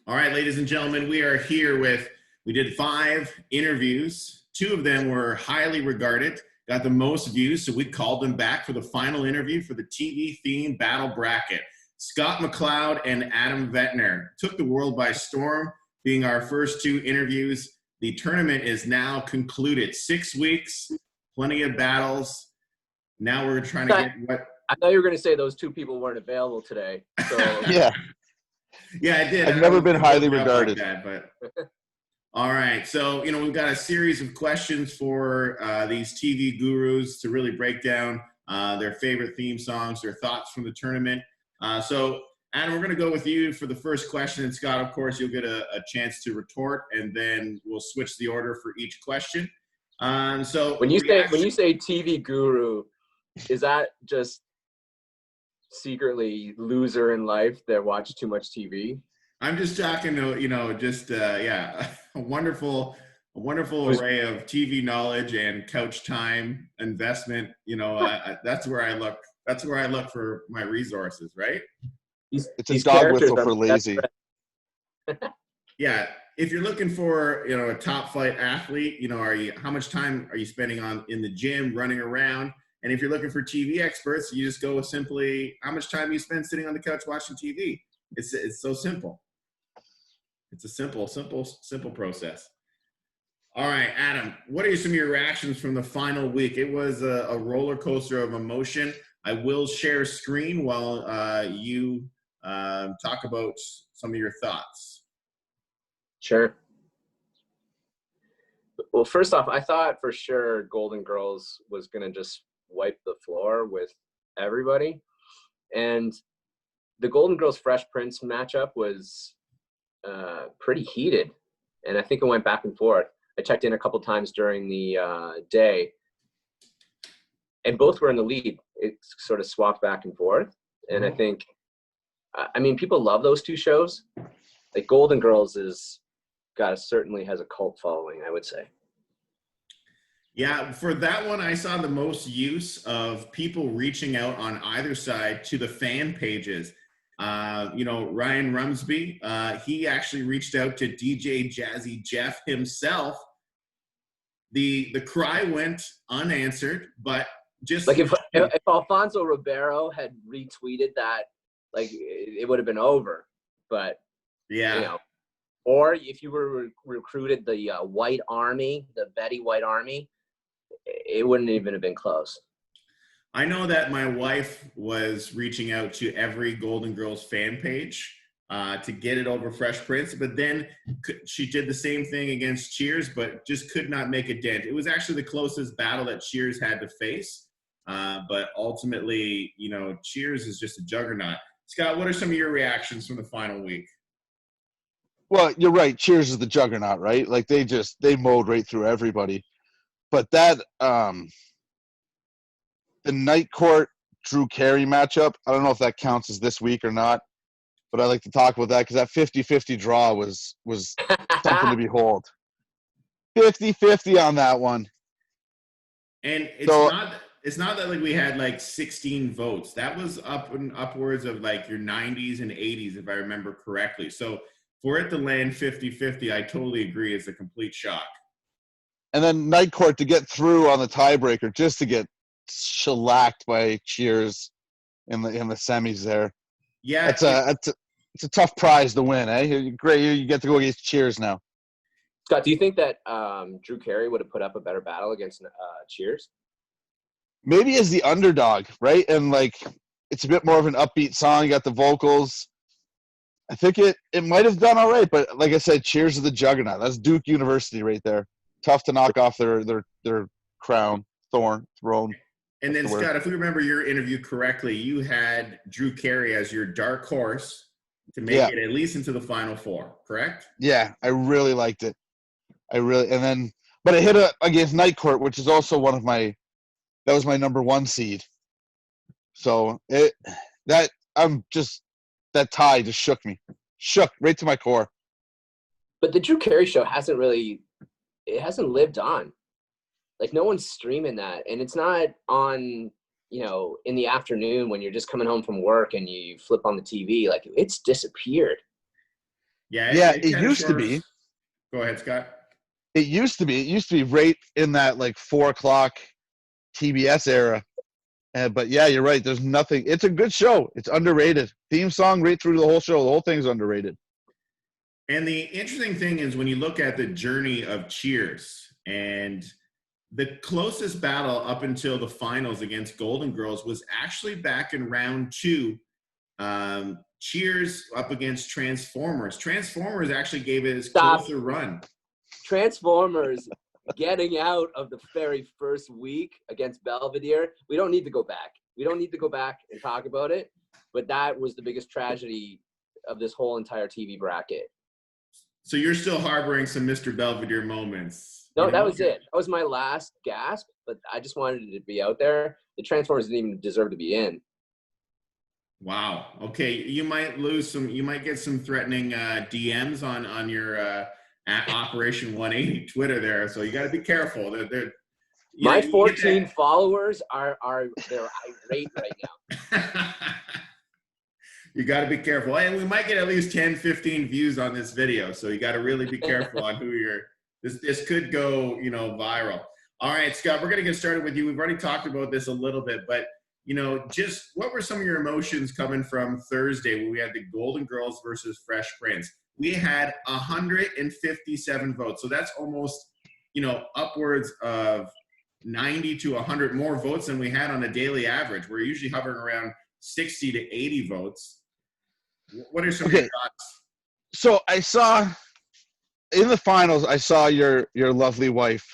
All right, ladies and gentlemen, we are here we did 5 interviews. 2 of them were highly regarded, got the most views, so we called them back for the final interview for the TV theme battle bracket. Scott MacLeod and Adam Ventnor took the world by storm, being our first 2 interviews. The tournament is now concluded. 6 weeks, plenty of battles. Now we're trying to get what... I thought you were going to say those 2 people weren't available today. So Yeah. Yeah, I did. I've never been highly regarded. Like that, but all right. So, we've got a series of questions for these TV gurus to really break down their favorite theme songs, their thoughts from the tournament. So, Adam, we're going to go with you for the first question. And Scott, of course, you'll get a chance to retort, and then we'll switch the order for each question. So when you say TV guru, is that just secretly loser in life that watch too much TV? I'm just talking to, a wonderful array of TV knowledge and couch time investment. That's where I look. That's where I look for my resources, right? It's a dog whistle for lazy. Yeah. If you're looking for, a top flight athlete, how much time are you spending in the gym, running around? And if you're looking for TV experts, you just go with simply how much time you spend sitting on the couch watching TV. It's so simple. It's a simple process. All right, Adam, what are some of your reactions from the final week? It was a roller coaster of emotion. I will share screen while you talk about some of your thoughts. Sure. Well, first off, I thought for sure Golden Girls was going to just wipe the floor with everybody. And the Golden Girls Fresh Prince matchup was pretty heated. And I think it went back and forth. I checked in a couple times during the day, and both were in the lead. It sort of swapped back and forth. And I think, people love those 2 shows. Like Golden Girls certainly has a cult following, I would say. Yeah, for that one, I saw the most use of people reaching out on either side to the fan pages. Ryan Rumsby, he actually reached out to DJ Jazzy Jeff himself. The cry went unanswered, but just like if Alfonso Ribeiro had retweeted that, like it would have been over. But yeah, or if you were recruited the White Army, the Betty White Army, it wouldn't even have been close. I know that my wife was reaching out to every Golden Girls fan page to get it over Fresh Prince, but then she did the same thing against Cheers, but just could not make a dent. It was actually the closest battle that Cheers had to face, but ultimately, Cheers is just a juggernaut. Scott, what are some of your reactions from the final week? Well, you're right. Cheers is the juggernaut, right? Like they mowed right through everybody. But that the Night Court Drew Carey matchup, I don't know if that counts as this week or not, but I like to talk about that because that 50-50 draw was something to behold. 50-50 on that one. And it's not that like we had like 16 votes. That was upwards of like your 90s and 80s, if I remember correctly. So for it to land 50-50, I totally agree. It's a complete shock. And then Night Court to get through on the tiebreaker, just to get shellacked by Cheers in the semis there. Yeah, it's a tough prize to win, eh? Great, you get to go against Cheers now. Scott, do you think that Drew Carey would have put up a better battle against Cheers? Maybe as the underdog, right? And like it's a bit more of an upbeat song. You got the vocals. I think it might have done all right, but like I said, Cheers is the juggernaut. That's Duke University right there. Tough to knock off their throne. And then, Scott, if we remember your interview correctly, you had Drew Carey as your dark horse to make it at least into the Final Four, correct? Yeah, I really liked it. But I hit against Night Court, which is also that was my number 1 seed. So that tie just shook me. Shook right to my core. But the Drew Carey show hasn't lived on. Like no one's streaming that, and it's not on, in the afternoon when you're just coming home from work and you flip on the TV. Like it's disappeared. Yeah, Yeah, it it kind of used to sort of. be. Go ahead, Scott. It used to be. It used to be right in that like 4 o'clock TBS era. But yeah, you're right. There's nothing. It's a good show. It's underrated. Theme song right through the whole show. The whole thing's underrated. And the interesting thing is when you look at the journey of Cheers and the closest battle up until the finals against Golden Girls was actually back in round 2. Cheers up against Transformers. Transformers actually gave it as Stop. close a run. Transformers getting out of the very first week against Belvedere. We don't need to go back. We don't need to go back and talk about it. But that was the biggest tragedy of this whole entire TV bracket. So you're still harboring some Mr. Belvedere moments. No, that was it. That was my last gasp, but I just wanted it to be out there. The Transformers didn't even deserve to be in. Wow. Okay, you might lose some. You might get some threatening DMs on your at Operation 180 Twitter there. So you got to be careful. My 14 followers are they're irate right now. You got to be careful. And we might get at least 10, 15 views on this video. So you got to really be careful on who you're. This could go, viral. All right, Scott, we're going to get started with you. We've already talked about this a little bit, but just what were some of your emotions coming from Thursday when we had the Golden Girls versus Fresh Prince? We had 157 votes. So that's almost, upwards of 90 to 100 more votes than we had on a daily average. We're usually hovering around 60 to 80 votes. What are some of your thoughts? So I saw in the finals, I saw your lovely wife.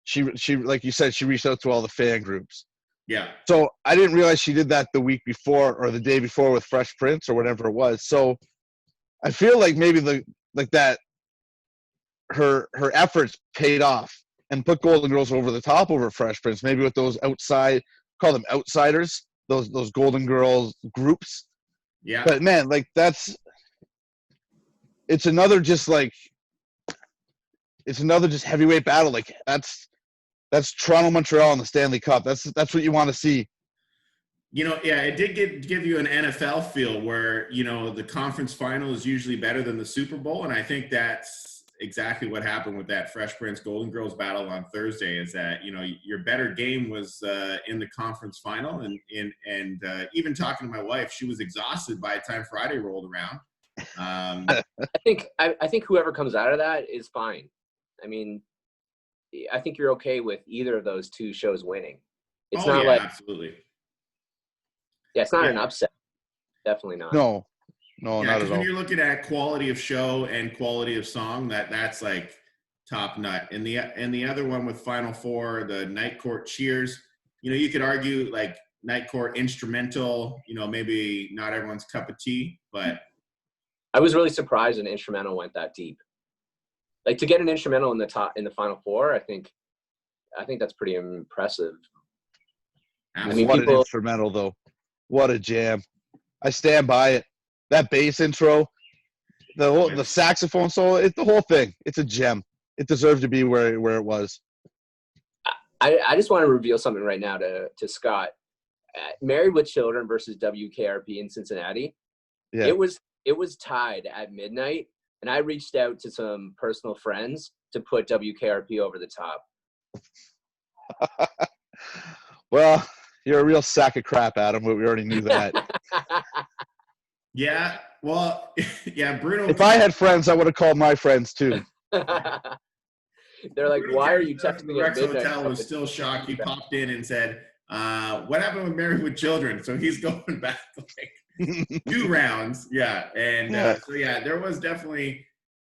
She like you said, she reached out to all the fan groups. Yeah. So I didn't realize she did that the week before or the day before with Fresh Prince or whatever it was. So I feel like maybe her efforts paid off and put Golden Girls over the top over Fresh Prince. Maybe with those call them outsiders, those Golden Girls groups. Yeah. But man, it's another just heavyweight battle. Like that's Toronto, Montreal in the Stanley Cup. That's what you want to see. It did give you an NFL feel where, the conference final is usually better than the Super Bowl. And I think that's exactly what happened with that Fresh Prince Golden Girls battle on Thursday is that, your better game was in the conference final. And even talking to my wife, she was exhausted by the time Friday rolled around. I think whoever comes out of that is fine. I mean, I think you're okay with either of those two shows winning. It's not absolutely. Yeah, it's not an upset. Definitely not. No, not at all. When you're looking at quality of show and quality of song, that's like top nut. And the other one with Final Four, the Night Court Cheers, you could argue like Night Court instrumental, maybe not everyone's cup of tea, but I was really surprised an instrumental went that deep. Like to get an instrumental in the Final Four, I think that's pretty impressive. An instrumental though. What a jam. I stand by it. That bass intro, the saxophone solo, the whole thing. It's a gem. It deserved to be where it was. I just want to reveal something right now to Scott. Married with Children versus WKRP in Cincinnati. Yeah. It was tied at midnight, and I reached out to some personal friends to put WKRP over the top. Well, you're a real sack of crap, Adam, but we already knew that. Yeah, well, yeah, Bruno. If I had friends, I would have called my friends too. They're like, Bruno, why are you texting me? The Rex Hotel was still shocked. He popped in and said, what happened with Married with Children? So he's going back like 2 rounds. Yeah. And there was definitely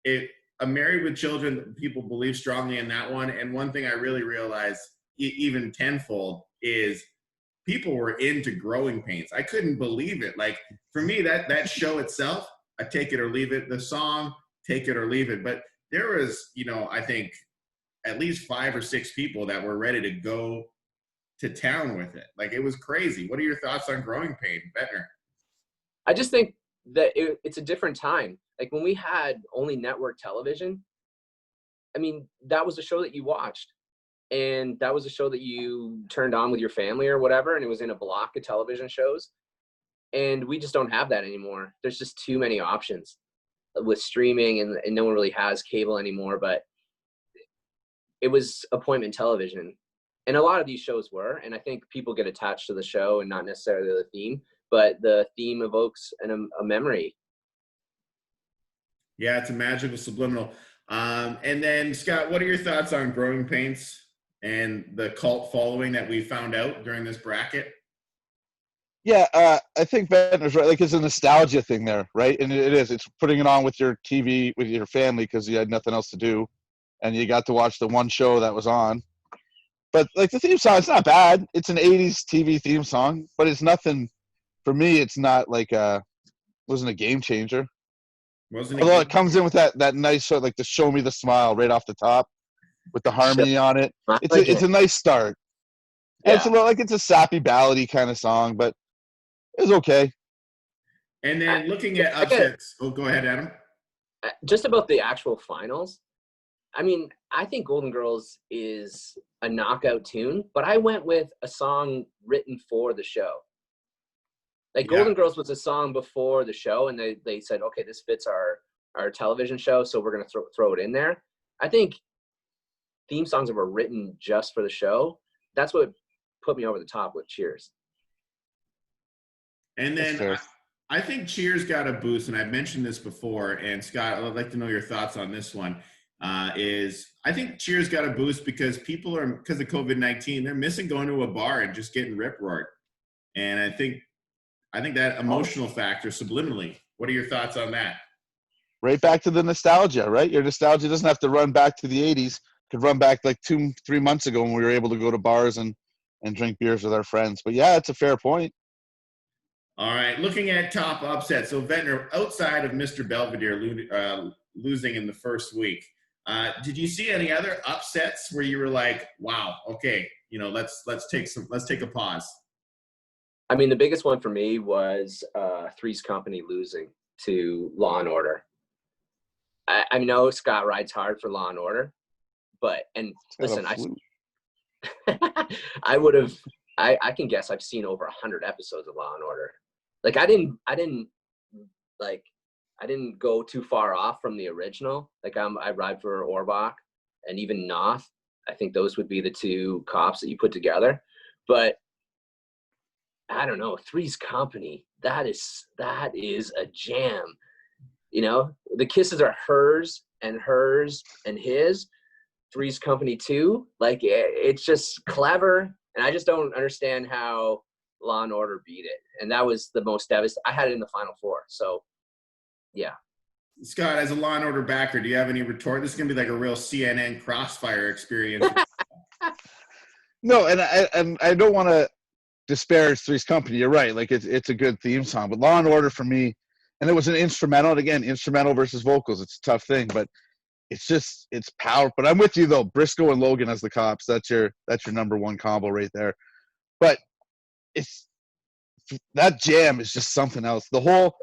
a Married with Children that people believe strongly in that one. And one thing I really realized, even tenfold, is people were into Growing Pains. I couldn't believe it. Like for me, that show itself, I take it or leave it. The song, take it or leave it. But there was, I think at least 5 or 6 people that were ready to go to town with it. Like it was crazy. What are your thoughts on Growing Pain, Ventnor? I just think that it's a different time. Like when we had only network television, I mean, that was a show that you watched. And that was a show that you turned on with your family or whatever, and it was in a block of television shows. And we just don't have that anymore. There's just too many options. with streaming and no one really has cable anymore, but it was appointment television. And a lot of these shows were, and I think people get attached to the show and not necessarily the theme, but the theme evokes a memory. Yeah, it's a magical subliminal. And then, Scott, what are your thoughts on Growing Pains and the cult following that we found out during this bracket? Yeah, I think Ventnor's right. Like, it's a nostalgia thing there, right? And it is. It's putting it on with your TV, with your family, because you had nothing else to do, and you got to watch the one show that was on. But, like, the theme song, it's not bad. It's an 80s TV theme song, but it's nothing – for me, it's not like wasn't a game changer. Although it comes in with that nice sort of like the "Show Me the Smile" right off the top with the harmony on it. It's a nice start. Yeah. It's a little like it's a sappy ballady kind of song, but it was okay. And then looking at upsets, go ahead, Adam. Just about the actual finals, I mean, I think Golden Girls is a knockout tune, but I went with a song written for the show. Like Golden Girls was a song before the show, and they said, okay, this fits our television show, so we're going to throw it in there. I think theme songs that were written just for the show, that's what put me over the top with Cheers. And then I think Cheers got a boost, and I've mentioned this before, and Scott, I'd like to know your thoughts on this one, is I think Cheers got a boost because people are, because of COVID-19, they're missing going to a bar and just getting rip-roared. And I think that emotional factor subliminally. What are your thoughts on that? Right back to the nostalgia, right? Your nostalgia doesn't have to run back to the 80s. It could run back like 2-3 months ago when we were able to go to bars and drink beers with our friends. But yeah, it's a fair point. All right, looking at top upsets. So Ventnor, outside of Mr. Belvedere losing in the first week, did you see any other upsets where you were like, wow, okay, let's take a pause? I mean, the biggest one for me was Three's Company losing to Law and Order. I know Scott rides hard for Law and Order, but listen, I can guess I've seen over 100 episodes of Law and Order. Like I didn't go too far off from the original. Like I ride for Orbach and even Noth. I think those would be the two cops that you put together, but I don't know, Three's Company, that is a jam. The kisses are hers and his. Three's Company too. Like it's just clever, and I just don't understand how Law and Order beat it. And that was the most devastating. I had it in the Final Four, so yeah. Scott, as a Law and Order backer, do you have any retort? This is gonna be like a real CNN crossfire experience. No, and I don't want to disparage Three's Company. You're right. Like it's a good theme song, but Law and Order for me, and it was an instrumental. And again, instrumental versus vocals, it's a tough thing, but it's power. But I'm with you though. Briscoe and Logan as the cops. That's your number one combo right there. But that jam is just something else. The whole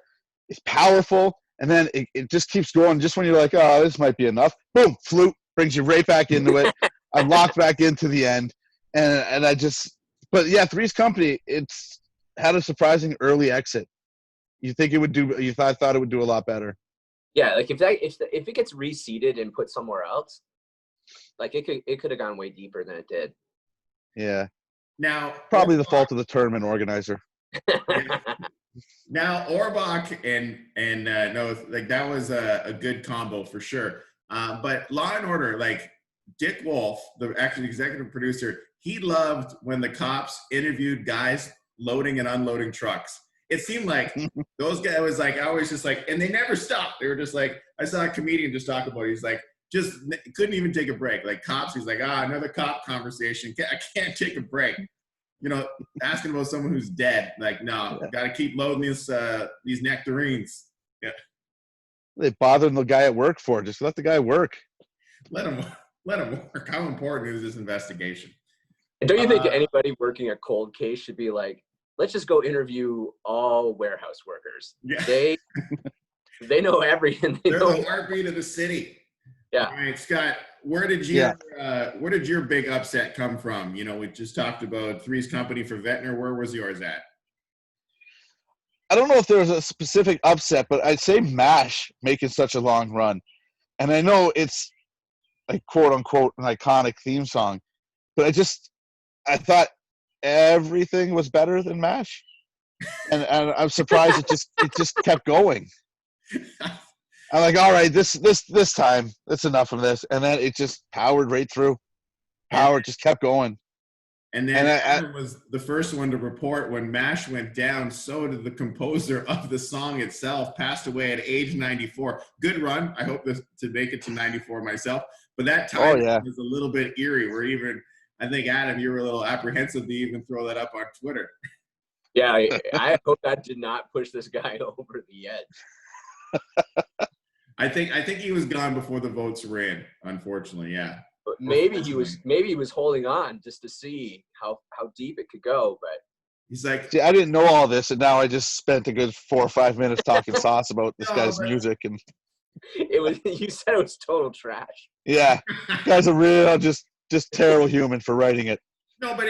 is powerful, and then it just keeps going. Just when you're like, oh, this might be enough, boom, flute brings you right back into it. I'm locked back into the end, and I just. But yeah, Three's Company, it's had a surprising early exit. You think it would do? You thought it would do a lot better. Yeah, like if it gets reseeded and put somewhere else, like it could have gone way deeper than it did. Yeah. Now probably the fault of the tournament organizer. Yeah. Now Orbach and no, like that was a good combo for sure. But Law and Order, like Dick Wolf, the actual executive producer, he loved when the cops interviewed guys loading and unloading trucks. It seemed like those guys was like, I was just like, and they never stopped. They were just like, I saw a comedian just talk about it. He's like, just couldn't even take a break. Like cops, he's like, another cop conversation. I can't take a break. Asking about someone who's dead. Like, no, got to keep loading these nectarines. Yeah. They bothering the guy at work for. Just let the guy work. Let him work. How important is this investigation? And don't you think anybody working a cold case should be like, let's just go interview all warehouse workers? Yeah. They know everything. They're the heartbeat of the city. Yeah. All right, Scott, where did your big upset come from? We just talked about Three's Company for Ventnor. Where was yours at? I don't know if there was a specific upset, but I'd say MASH making such a long run. And I know it's like quote unquote an iconic theme song, but I thought everything was better than MASH. And I'm surprised it just kept going. I'm like, all right, this time, that's enough of this. And then it just powered right through. Just kept going. And then Adam was the first one to report when MASH went down, so did the composer of the song itself, passed away at age 94. Good run. I hope to make it to 94 myself. But that time was a little bit eerie, where even, I think, Adam, you were a little apprehensive to even throw that up on Twitter. Yeah, I hope that did not push this guy over the edge. I think he was gone before the votes were in, unfortunately, yeah. But maybe he was holding on just to see how deep it could go. But he's like, see, I didn't know all this, and now I just spent a good 4 or 5 minutes talking sauce about this guy's music, and it was. You said it was total trash. Yeah, guy's a real just terrible human for writing it. No, but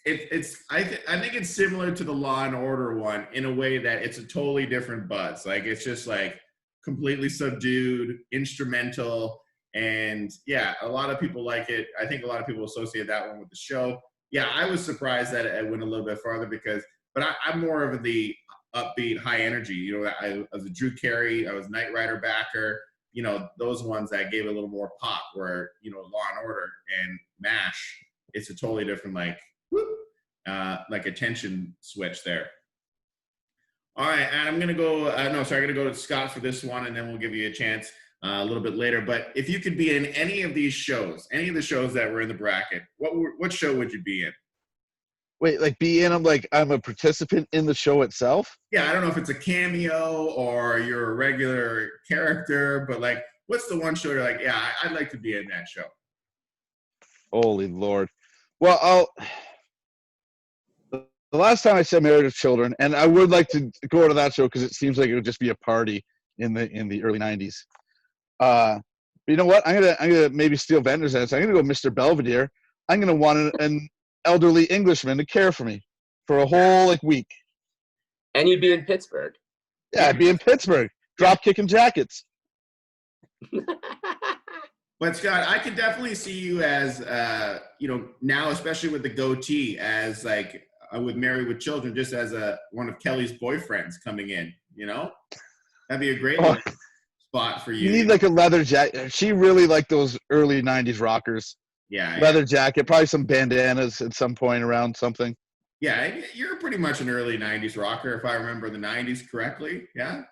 it's I think it's similar to the Law and Order one in a way that it's a totally different buzz. Like, it's just like completely subdued, instrumental. And yeah, a lot of people like it. I think a lot of people associate that one with the show. Yeah, I was surprised that it went a little bit farther but I'm more of the upbeat, high energy. You know, I was a Drew Carey, I was Knight Rider backer. You know, those ones that gave it a little more pop. Where, you know, Law and Order and MASH, it's a totally different like attention switch there. All right, and I'm gonna go. I'm gonna go to Scott for this one, and then we'll give you a chance a little bit later. But if you could be in any of these shows, any of the shows that were in the bracket, what show would you be in? Wait, like be in them like I'm a participant in the show itself? Yeah, I don't know if it's a cameo or you're a regular character, but like, what's the one show you're like, yeah, I'd like to be in that show? Holy Lord. Well, the last time I said Married with Children, and I would like to go to that show because it seems like it would just be a party in the early 90s. But you know what? I'm gonna maybe steal Ventnor's answer. I'm gonna go Mr. Belvedere. I'm gonna want an elderly Englishman to care for me for a whole week. And you'd be in Pittsburgh. Yeah, I'd be in Pittsburgh, drop kicking jackets. But Scott, I could definitely see you as now, especially with the goatee, as like with Married with Children, just as one of Kelly's boyfriends coming in. You know, that'd be a great spot for you. You need like a leather jacket. She really liked those early 90s rockers. Yeah. Leather jacket, probably some bandanas at some point around something. Yeah, you're pretty much an early 90s rocker, if I remember the 90s correctly. Yeah?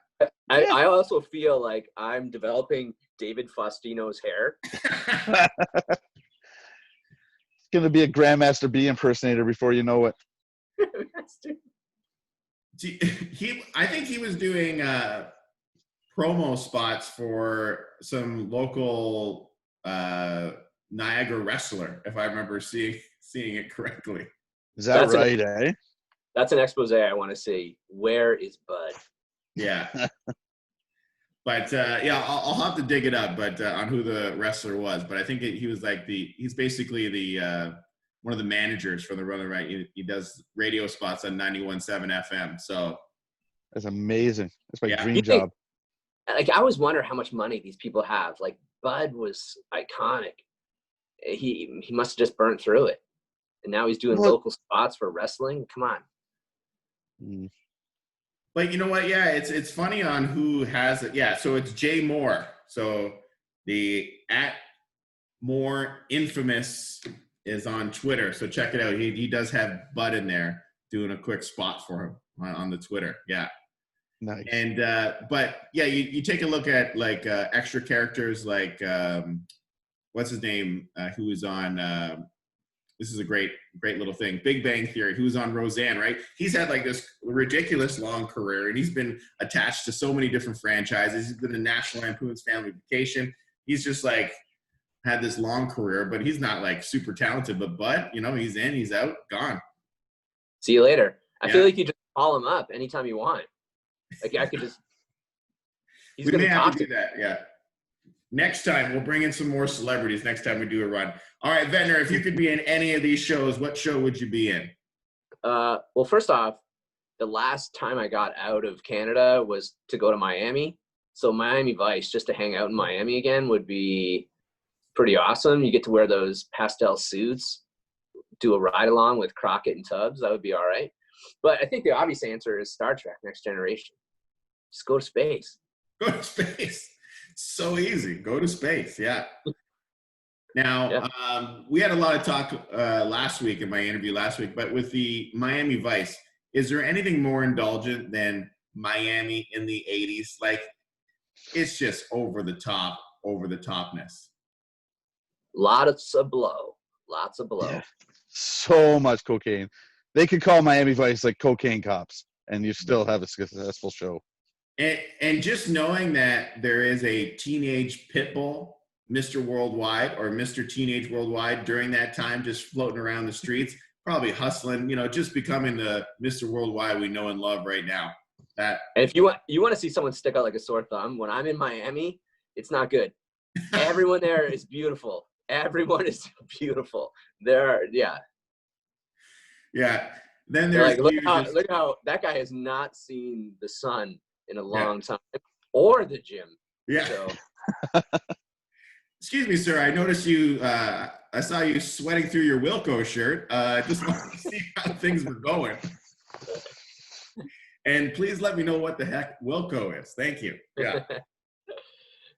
I also feel like I'm developing David Faustino's hair. It's going to be a Grandmaster B impersonator before you know it. I think he was doing promo spots for some local Niagara wrestler, if I remember seeing it correctly. Is that right, That's an expose I want to see. Where is Bud? Yeah. But I'll have to dig it up, but on who the wrestler was. But I think he was like he's basically the one of the managers for the Runner Right. He does radio spots on 91.7 FM. So that's amazing. That's my dream job. Like, I always wonder how much money these people have. Like, Bud was iconic. He must have just burnt through it, and now he's doing local spots for wrestling. Come on. But you know what? Yeah, it's funny on who has it. Yeah, so it's Jay Moore. So the @Moore Infamous is on Twitter. So check it out. He does have Bud in there doing a quick spot for him on the Twitter. Yeah. Nice. And but yeah, you take a look at like extra characters like what's his name? Who was on this is a great little thing. Big Bang Theory, who's on Roseanne, right? He's had like this ridiculous long career, and he's been attached to so many different franchises. He's been in National Lampoon's Family Vacation. He's just like had this long career, but he's not like super talented. But Bud, he's in, he's out, gone. See you later. I feel like you just call him up anytime you want. Like, I could just. We may have to do that. Yeah. Next time, we'll bring in some more celebrities next time we do a run. All right, Ventnor, if you could be in any of these shows, what show would you be in? Well, first off, the last time I got out of Canada was to go to Miami. So Miami Vice, just to hang out in Miami again, would be pretty awesome. You get to wear those pastel suits, do a ride along with Crockett and Tubbs. That would be all right. But I think the obvious answer is Star Trek Next Generation. Just go to space. Go to space. So easy. Go to space. Yeah. Now, we had a lot of talk last week in my interview last week, but with the Miami Vice, is there anything more indulgent than Miami in the 80s? Like, it's just over the topness. Lots of blow. Yeah. So much cocaine. They could call Miami Vice like Cocaine Cops, and you still have a successful show. And just knowing that there is a teenage pit bull, Mr. Worldwide or Mr. Teenage Worldwide during that time, just floating around the streets, probably hustling, just becoming the Mr. Worldwide we know and love right now. And if you want to see someone stick out like a sore thumb, when I'm in Miami, it's not good. Everyone there is beautiful. Everyone is beautiful. Yeah. Then there's look how that guy has not seen the sun in a long time, or the gym. Yeah. So. Excuse me, sir. I noticed you. I saw you sweating through your Wilco shirt. I just wanted to see how things were going. And please let me know what the heck Wilco is. Thank you. Yeah.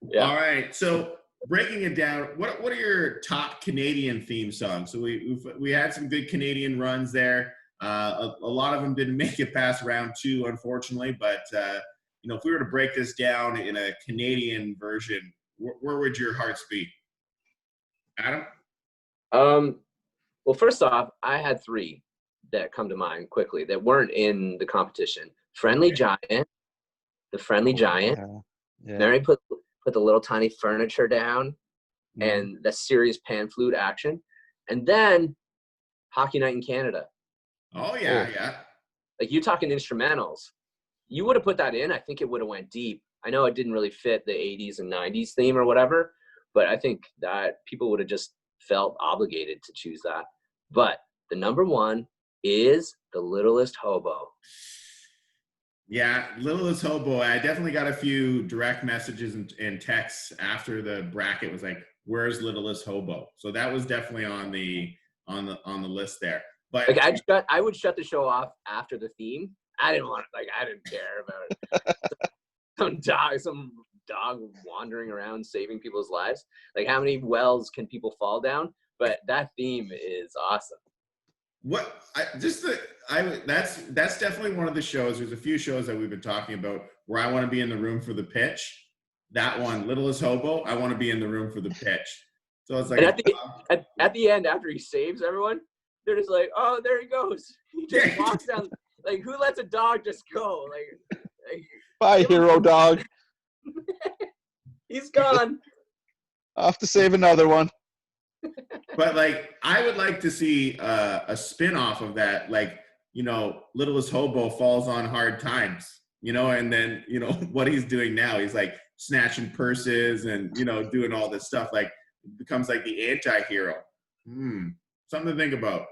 Yeah. All right. So breaking it down, what are your top Canadian theme songs? So we had some good Canadian runs there. A lot of them didn't make it past round 2, unfortunately. But if we were to break this down in a Canadian version, where would your hearts be? Adam? Well, first off, I had 3 that come to mind quickly that weren't in the competition. Friendly Giant, the Friendly Giant. Yeah. Mary put the little tiny furniture down, and the serious pan flute action. And then Hockey Night in Canada. Oh, yeah. Like, you talking instrumentals. You would have put that in, I think it would have went deep. I know it didn't really fit the 80s and 90s theme or whatever, but I think that people would have just felt obligated to choose that. But the number 1 is The Littlest Hobo. Yeah, Littlest Hobo. I definitely got a few direct messages and texts after the bracket was like, "Where's Littlest Hobo?" So that was definitely on the list there. But like, I would shut the show off after the theme. I didn't care about some dog wandering around saving people's lives. Like, how many wells can people fall down? But that theme is awesome. That's definitely one of the shows. There's a few shows that we've been talking about where I want to be in the room for the pitch. That one, Littlest Hobo, I want to be in the room for the pitch. So it's like, and at the end, after he saves everyone, they're just like, "Oh, there he goes." He just walks down. Like, who lets a dog just go? Like bye, hero dog. He's gone. Off to save another one. But like, I would like to see a spin-off of that. Like, Littlest Hobo falls on hard times, and then, what he's doing now, he's like snatching purses and, doing all this stuff, like becomes like the anti-hero. Something to think about.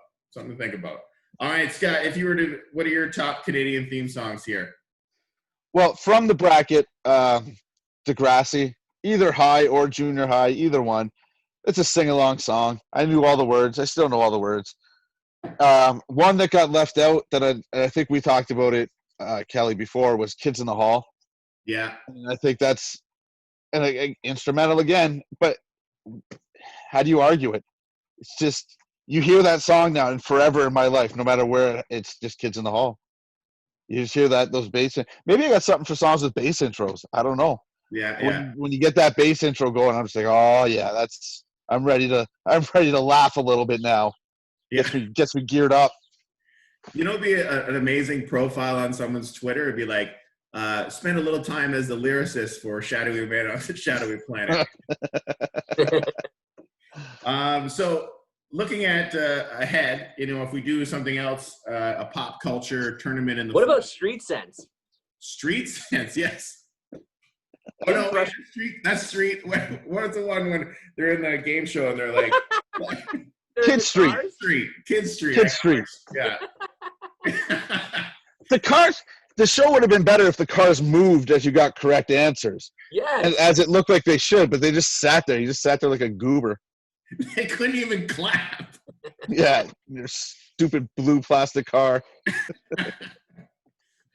All right, Scott, what are your top Canadian theme songs here? Well, from the bracket, Degrassi, either high or junior high, either one. It's a sing-along song. I knew all the words. I still know all the words. One that got left out that I think we talked about it, Kelly, before, was Kids in the Hall. Yeah. And I think that's instrumental again, but how do you argue it? It's just, you hear that song now and forever in my life, no matter where, it's just Kids in the Hall. You just hear those bass. Maybe I got something for songs with bass intros. I don't know. Yeah. When you get that bass intro going, I'm just like, oh yeah, I'm ready to laugh a little bit now. Yeah. Gets me geared up. It'd be an amazing profile on someone's Twitter. It'd be like, spend a little time as the lyricist for Shadowy Man on the Shadowy Planet. So looking at ahead, if we do something else, a pop culture tournament in the. What about Street Sense? Street Sense, yes. Oh no, wait, that's Street. What's the one when they're in the game show and they're like, Kid Street. Kid Street. Kid Street. Yeah. the cars, the show would have been better if the cars moved as you got correct answers. Yes. As it looked like they should, but they just sat there. You just sat there like a goober. They couldn't even clap. Yeah, your stupid blue plastic car.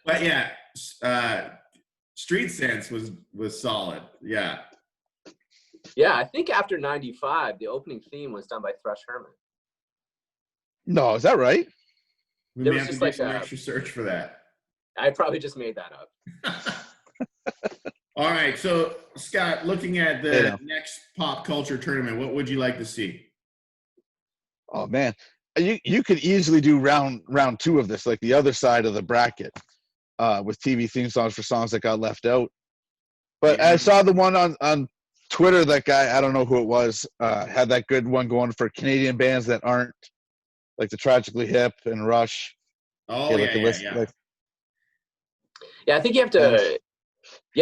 But yeah, Street Sense was solid. Yeah. Yeah, I think after 95, the opening theme was done by Thrush Hermit. No, is that right? We There may was have to just do like some a- extra search for that. I probably just made that up. All right, so Scott, looking at the Yeah. next pop culture tournament, what would you like to see? Oh man, you could easily do round 2 of this, like the other side of the bracket, with TV theme songs for songs that got left out. But Yeah. I saw the one on Twitter. That guy, I don't know who it was, had that good one going for Canadian bands that aren't like the Tragically Hip and Rush. Oh, Like the list, like, Yeah, I think you have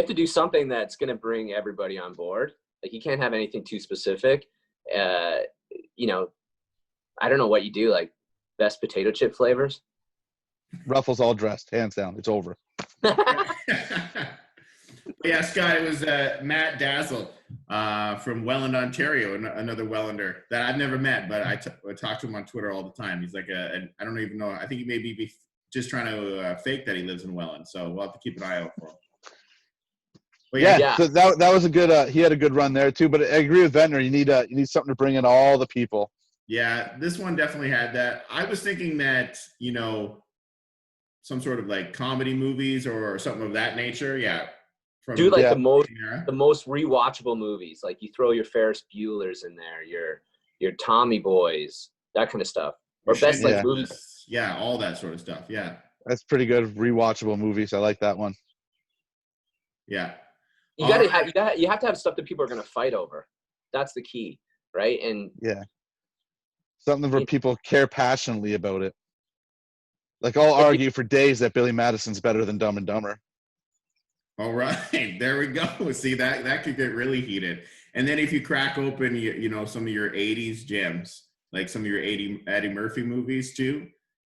to do something that's going to bring everybody on board. Like you can't have anything too specific. You know, I don't know what you do, like best potato chip flavors. Ruffles all dressed, hands down. It's over. Yeah, Scott, it was Matt Dazzle from Welland, Ontario, another Wellander that I've never met, but I talk to him on Twitter all the time. He's like I don't even know. I think he may be just trying to fake that he lives in Welland, so we'll have to keep an eye out for him. But Yeah. So that was a good. He had a good run there too. But I agree with Ventnor. You need something to bring in all the people. Yeah, this one definitely had that. I was thinking that, some sort of like comedy movies or something of that nature. Yeah. Do like the most era. rewatchable movies. Like you throw your Ferris Bueller's in there, your Tommy Boys, that kind of stuff. Or best like movies. Yeah, all that sort of stuff. Yeah. That's pretty good. Rewatchable movies. I like that one. Yeah. You have to have stuff that people are going to fight over. That's the key, right? And yeah, something where people care passionately about it. Like I'll argue for days that Billy Madison's better than Dumb and Dumber. All right, there we go. See, that could get really heated. And then if you crack open, some of your '80s gems, like some of your Eddie Murphy movies too,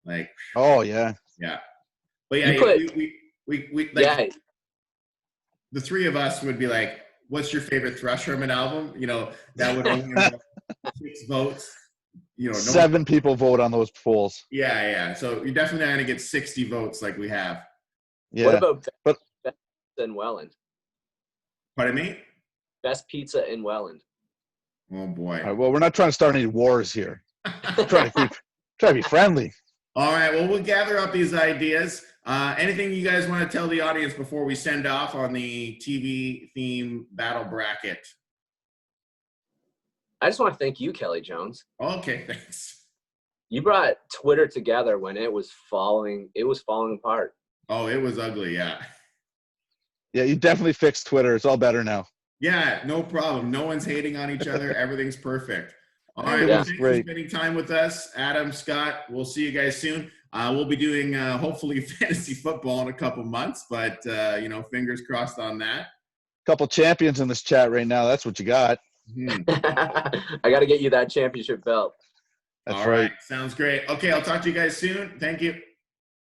like. Oh yeah. Yeah, but yeah, we like. The three of us would be like, "What's your favorite Thrush Hermit album?" That would only have 6 votes. 7 people vote on those polls. Yeah. So you're definitely not going to get 60 votes like we have. Yeah. What about best pizza in Welland? Pardon me? Best pizza in Welland. Oh boy. All right, well, we're not trying to start any wars here. Try to be friendly. All right. Well, we'll gather up these ideas. Anything you guys want to tell the audience before we send off on the TV theme battle bracket? I just want to thank you, Kelly Jones. Okay, thanks. You brought Twitter together when it was falling apart. Oh, it was ugly, yeah. Yeah, you definitely fixed Twitter. It's all better now. Yeah, no problem. No one's hating on each other. Everything's perfect. All right, Well, thanks great. for spending time with us. Adam, Scott, we'll see you guys soon. We'll be doing, hopefully, fantasy football in a couple months, but, fingers crossed on that. Couple champions in this chat right now. That's what you got. I got to get you that championship belt. That's All right. Sounds great. Okay, I'll talk to you guys soon. Thank you.